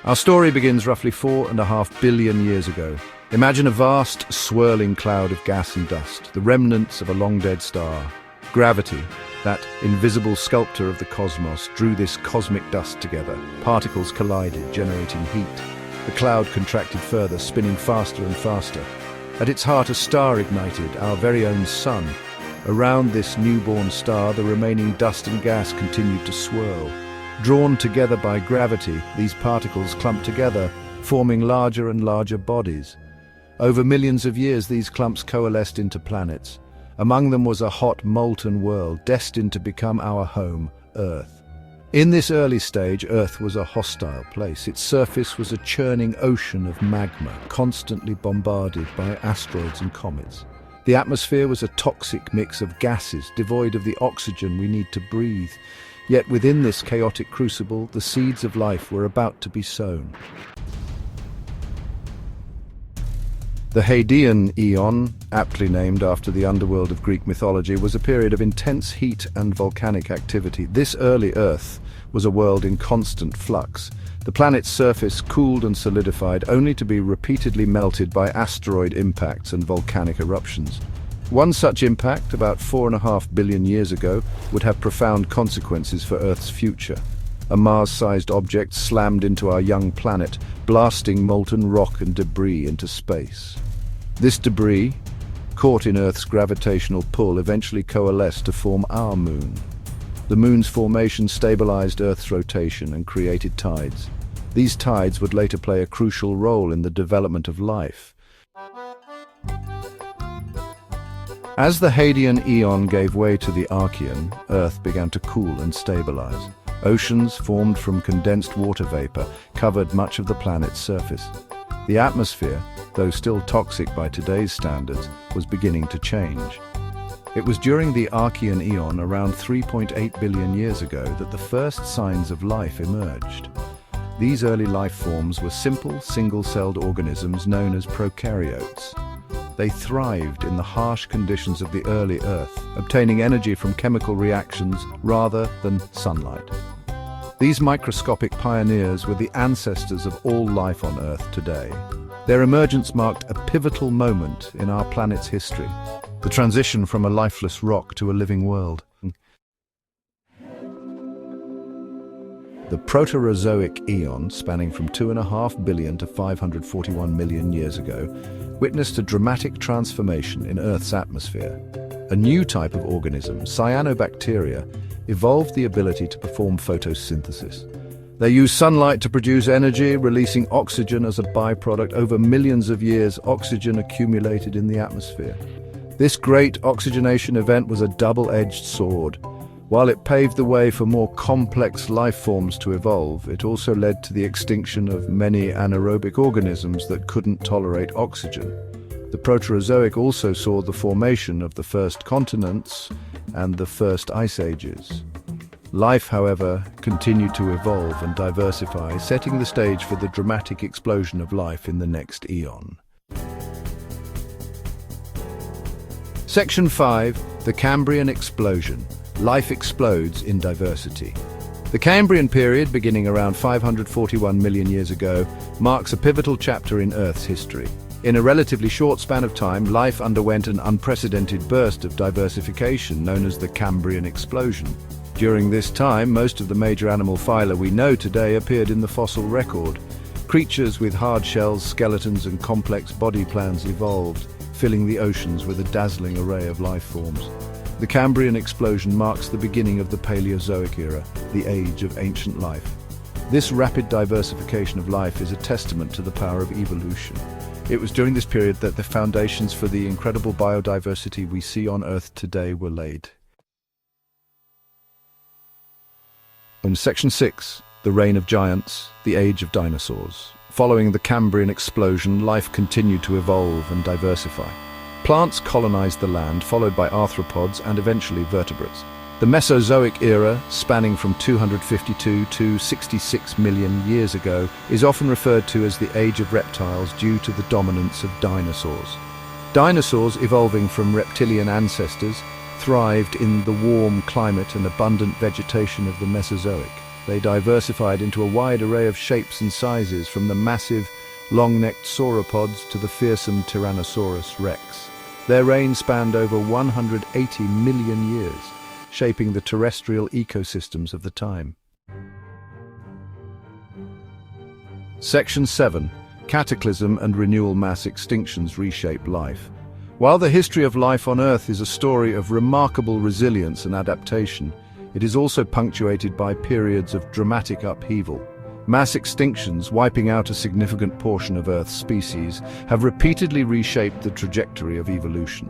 Our story begins roughly 4.5 billion years ago. Imagine a vast, swirling cloud of gas and dust, the remnants of a long-dead star. Gravity, that invisible sculptor of the cosmos, drew this cosmic dust together. Particles collided, generating heat. The cloud contracted further, spinning faster and faster. At its heart, a star ignited, our very own sun. Around this newborn star, the remaining dust and gas continued to swirl. Drawn together by gravity, these particles clumped together, forming larger and larger bodies. Over millions of years, these clumps coalesced into planets. Among them was a hot, molten world, destined to become our home, Earth. In this early stage, Earth was a hostile place. Its surface was a churning ocean of magma, constantly bombarded by asteroids and comets. The atmosphere was a toxic mix of gases, devoid of the oxygen we need to breathe. Yet within this chaotic crucible, the seeds of life were about to be sown. The Hadean Aeon, aptly named after the underworld of Greek mythology, was a period of intense heat and volcanic activity. This early Earth was a world in constant flux. The planet's surface cooled and solidified, only to be repeatedly melted by asteroid impacts and volcanic eruptions. One such impact, about 4.5 billion years ago, would have profound consequences for Earth's future. A Mars-sized object slammed into our young planet, blasting molten rock and debris into space. This debris, caught in Earth's gravitational pull, eventually coalesced to form our moon. The moon's formation stabilized Earth's rotation and created tides. These tides would later play a crucial role in the development of life. As the Hadean Aeon gave way to the Archean, Earth began to cool and stabilize. Oceans formed from condensed water vapor covered much of the planet's surface. The atmosphere, though still toxic by today's standards, was beginning to change. It was during the Archean Aeon, around 3.8 billion years ago, that the first signs of life emerged. These early life forms were simple, single-celled organisms known as prokaryotes. They thrived in the harsh conditions of the early Earth, obtaining energy from chemical reactions rather than sunlight. These microscopic pioneers were the ancestors of all life on Earth today. Their emergence marked a pivotal moment in our planet's history, the transition from a lifeless rock to a living world. The Proterozoic Aeon, spanning from 2.5 billion to 541 million years ago, witnessed a dramatic transformation in Earth's atmosphere. A new type of organism, cyanobacteria, evolved the ability to perform photosynthesis. They use sunlight to produce energy, releasing oxygen as a byproduct. Over millions of years, oxygen accumulated in the atmosphere. This great oxygenation event was a double-edged sword. While it paved the way for more complex life forms to evolve, it also led to the extinction of many anaerobic organisms that couldn't tolerate oxygen. The Proterozoic also saw the formation of the first continents and the first ice ages. Life, however, continued to evolve and diversify, setting the stage for the dramatic explosion of life in the next eon. Section 5. The Cambrian Explosion. Life explodes in diversity. The Cambrian period, beginning around 541 million years ago, marks a pivotal chapter in Earth's history. In a relatively short span of time, life underwent an unprecedented burst of diversification known as the Cambrian Explosion. During this time, most of the major animal phyla we know today appeared in the fossil record. Creatures with hard shells, skeletons, and complex body plans evolved, filling the oceans with a dazzling array of life forms. The Cambrian explosion marks the beginning of the Paleozoic era, the age of ancient life. This rapid diversification of life is a testament to the power of evolution. It was during this period that the foundations for the incredible biodiversity we see on Earth today were laid. In Section 6, the reign of giants, the age of dinosaurs. Following the Cambrian explosion, life continued to evolve and diversify. Plants colonized the land, followed by arthropods and eventually vertebrates. The Mesozoic era, spanning from 252 to 66 million years ago, is often referred to as the Age of Reptiles due to the dominance of dinosaurs. Dinosaurs, evolving from reptilian ancestors, thrived in the warm climate and abundant vegetation of the Mesozoic. They diversified into a wide array of shapes and sizes, from the massive, long-necked sauropods to the fearsome Tyrannosaurus rex. Their reign spanned over 180 million years, shaping the terrestrial ecosystems of the time. Section 7. Cataclysm and renewal. Mass extinctions reshape life. While the history of life on Earth is a story of remarkable resilience and adaptation, it is also punctuated by periods of dramatic upheaval. Mass extinctions, wiping out a significant portion of Earth's species, have repeatedly reshaped the trajectory of evolution.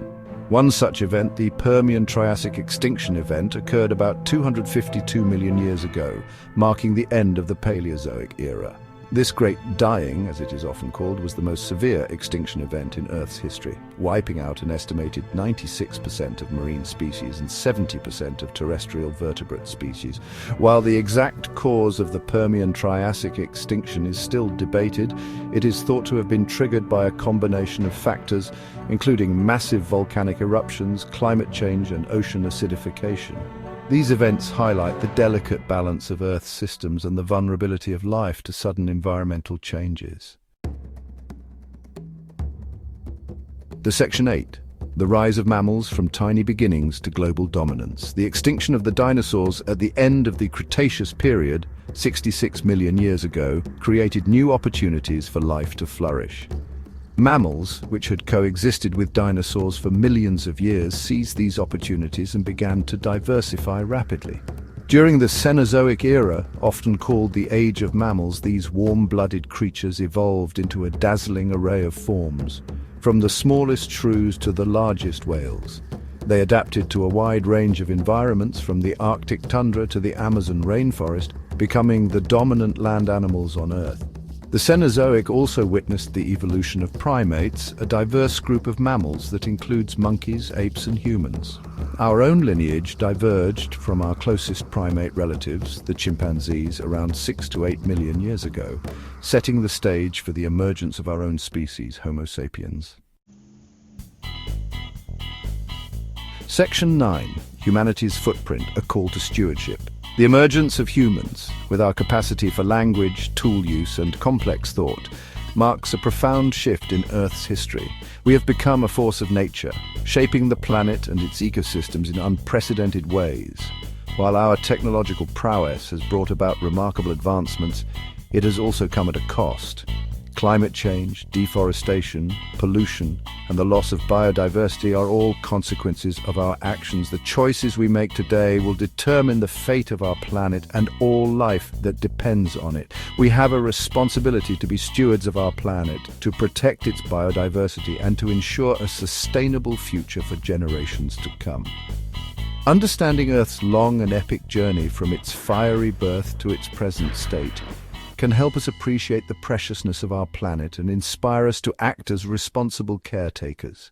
One such event, the Permian-Triassic extinction event, occurred about 252 million years ago, marking the end of the Paleozoic era. This Great Dying, as it is often called, was the most severe extinction event in Earth's history, wiping out an estimated 96% of marine species and 70% of terrestrial vertebrate species. While the exact cause of the Permian-Triassic extinction is still debated, it is thought to have been triggered by a combination of factors, including massive volcanic eruptions, climate change, and ocean acidification. These events highlight the delicate balance of Earth's systems and the vulnerability of life to sudden environmental changes. Section 8. The rise of mammals from tiny beginnings to global dominance. The extinction of the dinosaurs at the end of the Cretaceous period, 66 million years ago, created new opportunities for life to flourish. Mammals, which had coexisted with dinosaurs for millions of years, seized these opportunities and began to diversify rapidly. During the Cenozoic era, often called the Age of Mammals, these warm-blooded creatures evolved into a dazzling array of forms, from the smallest shrews to the largest whales. They adapted to a wide range of environments, from the Arctic tundra to the Amazon rainforest, becoming the dominant land animals on Earth. The Cenozoic also witnessed the evolution of primates, a diverse group of mammals that includes monkeys, apes, and humans. Our own lineage diverged from our closest primate relatives, the chimpanzees, around 6 to 8 million years ago, setting the stage for the emergence of our own species, Homo sapiens. Section 9. Humanity's footprint, a call to stewardship. The emergence of humans, with our capacity for language, tool use, and complex thought, marks a profound shift in Earth's history. We have become a force of nature, shaping the planet and its ecosystems in unprecedented ways. While our technological prowess has brought about remarkable advancements, it has also come at a cost. Climate change, deforestation, pollution, and the loss of biodiversity are all consequences of our actions. The choices we make today will determine the fate of our planet and all life that depends on it. We have a responsibility to be stewards of our planet, to protect its biodiversity, and to ensure a sustainable future for generations to come. Understanding Earth's long and epic journey from its fiery birth to its present state can help us appreciate the preciousness of our planet and inspire us to act as responsible caretakers.